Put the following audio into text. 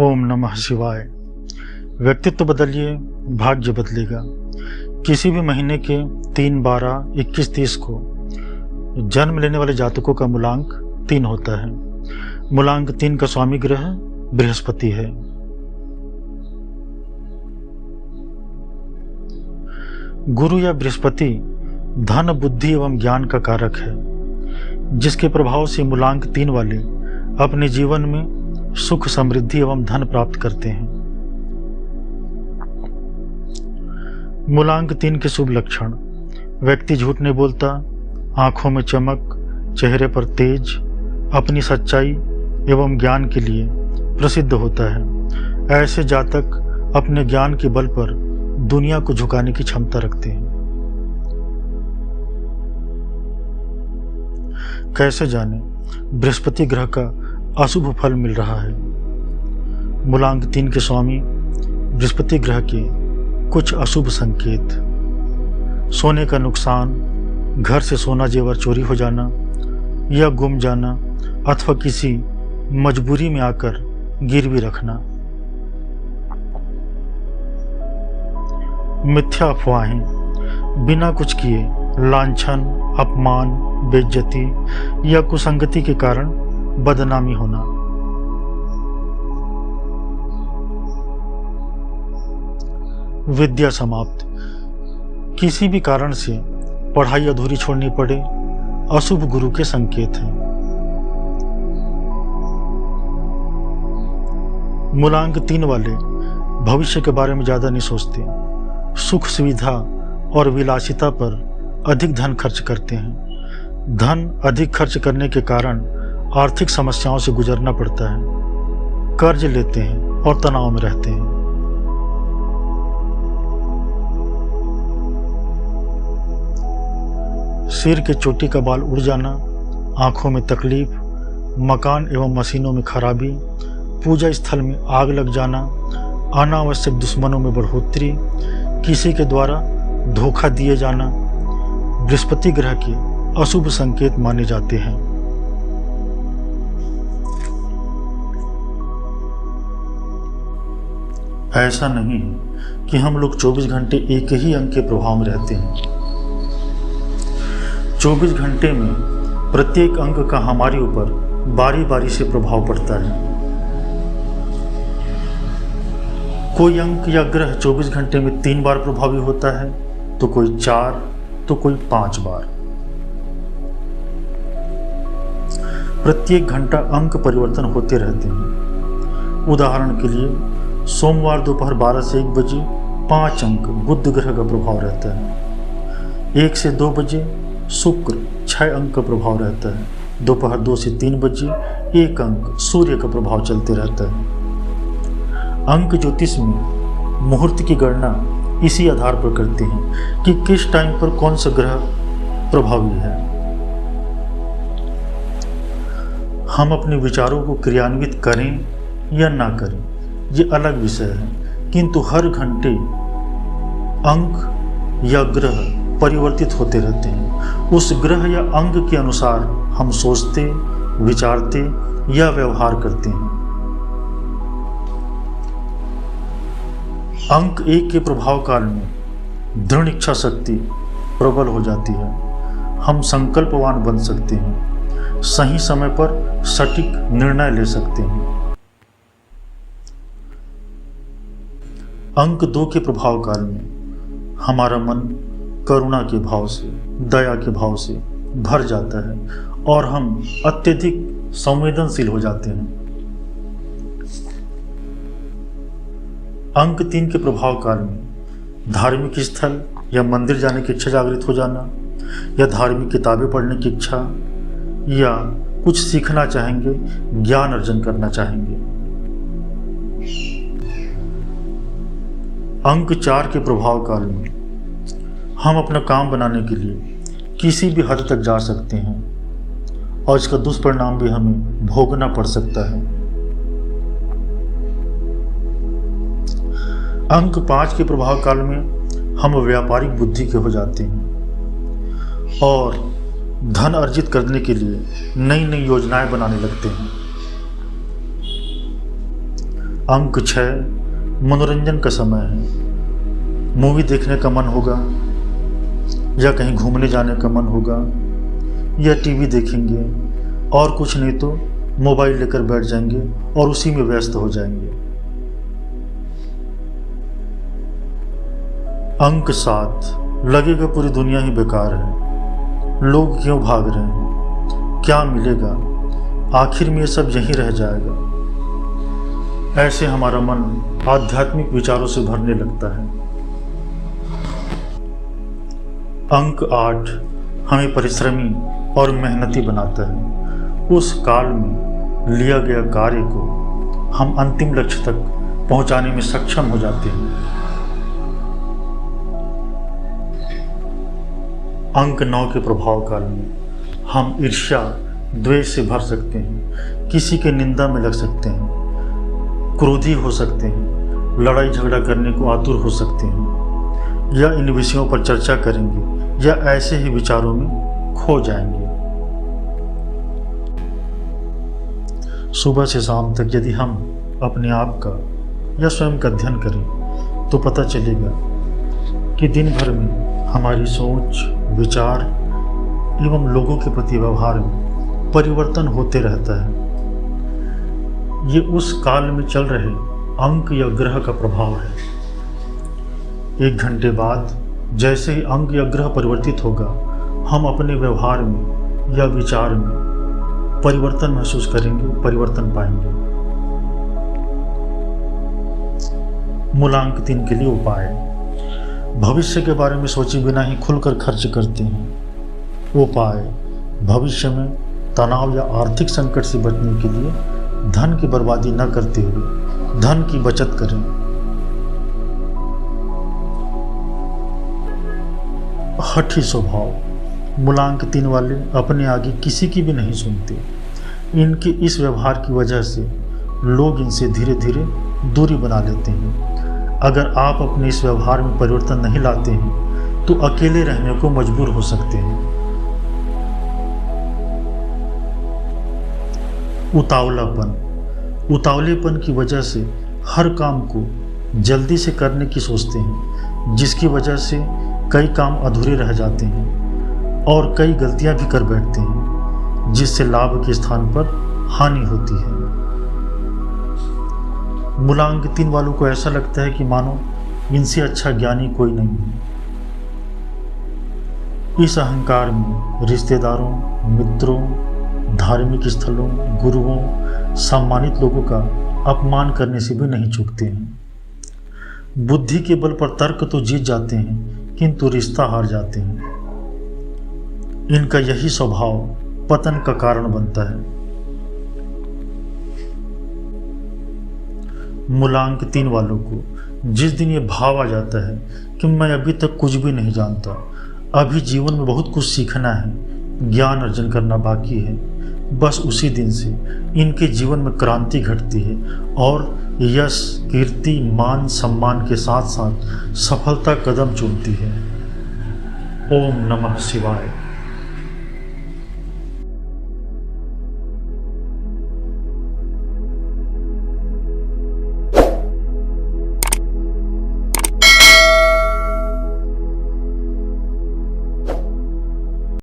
ओम नमः शिवाय। व्यक्तित्व बदलिए, भाग्य बदलेगा। किसी भी महीने के 3, 12, 21, 30 को जन्म लेने वाले जातकों का मूलांक 3 होता है। मूलांक 3 का स्वामी ग्रह बृहस्पति है। गुरु या बृहस्पति धन, बुद्धि एवं ज्ञान का कारक है, जिसके प्रभाव से मूलांक 3 वाले अपने जीवन में सुख, समृद्धि एवं धन प्राप्त करते हैं। मूलांक 3 के शुभ लक्षण: व्यक्ति झूठ नहीं बोलता, आंखों में चमक, चेहरे पर तेज, अपनी सच्चाई एवं ज्ञान के लिए प्रसिद्ध होता है। ऐसे जातक अपने ज्ञान के बल पर दुनिया को झुकाने की क्षमता रखते हैं। कैसे जाने? बृहस्पति ग्रह का अशुभ फल मिल रहा है। मूलांक 3 के स्वामी बृहस्पति ग्रह के कुछ अशुभ संकेत: सोने का नुकसान, घर से सोना जेवर चोरी हो जाना या गुम जाना अथवा किसी मजबूरी में आकर गिरवी रखना। मिथ्या अफवाहें, बिना कुछ किए लांछन, अपमान, बेइज्जती या कुसंगति के कारण बदनामी होना। विद्या समाप्त, किसी भी कारण से पढ़ाई अधूरी छोड़नी पड़े, अशुभ गुरु के संकेत हैं। मूलांक 3 वाले भविष्य के बारे में ज्यादा नहीं सोचते, सुख, सुविधा और विलासिता पर अधिक धन खर्च करते हैं। धन अधिक खर्च करने के कारण आर्थिक समस्याओं से गुजरना पड़ता है, कर्ज लेते हैं और तनाव में रहते हैं। सिर के चोटी का बाल उड़ जाना, आंखों में तकलीफ, मकान एवं मशीनों में खराबी, पूजा स्थल में आग लग जाना, अनावश्यक दुश्मनों में बढ़ोतरी, किसी के द्वारा धोखा दिए जाना बृहस्पति ग्रह के अशुभ संकेत माने जाते हैं। ऐसा नहीं है कि हम लोग 24 घंटे एक ही अंक के प्रभाव में रहते हैं। 24 घंटे में प्रत्येक अंक का हमारे ऊपर बारी बारी से प्रभाव पड़ता है। कोई अंक या ग्रह 24 घंटे में 3 बार प्रभावी होता है, तो कोई 4, तो कोई 5 बार। प्रत्येक घंटा अंक परिवर्तन होते रहते हैं। उदाहरण के लिए सोमवार दोपहर 12 से 1 बजे 5 अंक बुध ग्रह का प्रभाव रहता है। 1 से 2 बजे शुक्र 6 अंक का प्रभाव रहता है। दोपहर 2 से 3 बजे 1 अंक सूर्य का प्रभाव चलते रहता है। अंक ज्योतिष में मुहूर्त की गणना इसी आधार पर करते हैं कि किस टाइम पर कौन सा ग्रह प्रभावी है। हम अपने विचारों को क्रियान्वित करें या ना करें, ये अलग विषय है, किंतु हर घंटे अंक या ग्रह परिवर्तित होते रहते हैं। उस ग्रह या अंग के अनुसार हम सोचते, विचारते या व्यवहार करते हैं। अंक 1 के प्रभाव काल में दृढ़ इच्छा शक्ति प्रबल हो जाती है। हम संकल्पवान बन सकते हैं, सही समय पर सटीक निर्णय ले सकते हैं। अंक 2 के प्रभाव काल में हमारा मन करुणा के भाव से, दया के भाव से भर जाता है और हम अत्यधिक संवेदनशील हो जाते हैं। अंक 3 के प्रभाव काल में धार्मिक स्थल या मंदिर जाने की इच्छा जागृत हो जाना, या धार्मिक किताबें पढ़ने की इच्छा, या कुछ सीखना चाहेंगे, ज्ञान अर्जन करना चाहेंगे। अंक 4 के प्रभाव काल में हम अपना काम बनाने के लिए किसी भी हद तक जा सकते हैं और इसका दुष्परिणाम भी हमें भोगना पड़ सकता है। अंक 5 के प्रभाव काल में हम व्यापारिक बुद्धि के हो जाते हैं और धन अर्जित करने के लिए नई नई योजनाएं बनाने लगते हैं। अंक 6 मनोरंजन का समय है। मूवी देखने का मन होगा या कहीं घूमने जाने का मन होगा या टीवी देखेंगे और कुछ नहीं तो मोबाइल लेकर बैठ जाएंगे और उसी में व्यस्त हो जाएंगे। अंक 7 लगेगा पूरी दुनिया ही बेकार है। लोग क्यों भाग रहे हैं, क्या मिलेगा, आखिर में ये सब यहीं रह जाएगा। ऐसे हमारा मन आध्यात्मिक विचारों से भरने लगता है। अंक 8 हमें परिश्रमी और मेहनती बनाता है। उस काल में लिया गया कार्य को हम अंतिम लक्ष्य तक पहुंचाने में सक्षम हो जाते हैं। अंक 9 के प्रभाव काल में हम ईर्ष्या द्वेष से भर सकते हैं, किसी के निंदा में लग सकते हैं, क्रोधी हो सकते हैं, लड़ाई झगड़ा करने को आतुर हो सकते हैं या इन विषयों पर चर्चा करेंगे या ऐसे ही विचारों में खो जाएंगे। सुबह से शाम तक यदि हम अपने आप का या स्वयं का अध्ययन करें तो पता चलेगा कि दिन भर में हमारी सोच, विचार एवं लोगों के प्रति व्यवहार में परिवर्तन होते रहता है। ये उस काल में चल रहे अंक या ग्रह का प्रभाव है। 1 घंटे बाद जैसे ही अंक या ग्रह परिवर्तित होगा, हम अपने व्यवहार में या विचार में परिवर्तन महसूस करेंगे, परिवर्तन पाएंगे। मूलांक 3 के लिए उपाय। भविष्य के बारे में सोचे बिना ही खुलकर खर्च करते हैं। उपाय: भविष्य में तनाव या आर्थिक संकट से बचने के लिए धन की बर्बादी न करते हुए धन की बचत करें। हठी स्वभाव। मूलांक 3 वाले अपने आगे किसी की भी नहीं सुनते। इनके इस व्यवहार की वजह से लोग इनसे धीरे धीरे दूरी बना लेते हैं। अगर आप अपने इस व्यवहार में परिवर्तन नहीं लाते हैं तो अकेले रहने को मजबूर हो सकते हैं। उतावलेपन की वजह से हर काम को जल्दी से करने की सोचते हैं, जिसकी वजह से कई काम अधूरे रह जाते हैं और कई गलतियां भी कर बैठते हैं, जिससे लाभ के स्थान पर हानि होती है। मूलांक 3 वालों को ऐसा लगता है कि मानो इनसे अच्छा ज्ञानी कोई नहीं है। इस अहंकार में रिश्तेदारों, मित्रों, धार्मिक स्थलों, गुरुओं, सम्मानित लोगों का अपमान करने से भी नहीं चूकते हैं। बुद्धि के बल पर तर्क तो जीत जाते हैं किंतु रिश्ता हार जाते हैं। इनका यही स्वभाव पतन का कारण बनता है। मूलांक 3 वालों को जिस दिन ये भाव आ जाता है कि मैं अभी तक कुछ भी नहीं जानता, अभी जीवन में बहुत कुछ सीखना है, ज्ञान अर्जन करना बाकी है, बस उसी दिन से इनके जीवन में क्रांति घटती है और यश, कीर्ति, मान, सम्मान के साथ साथ सफलता कदम चूमती है। ओम नमः शिवाय।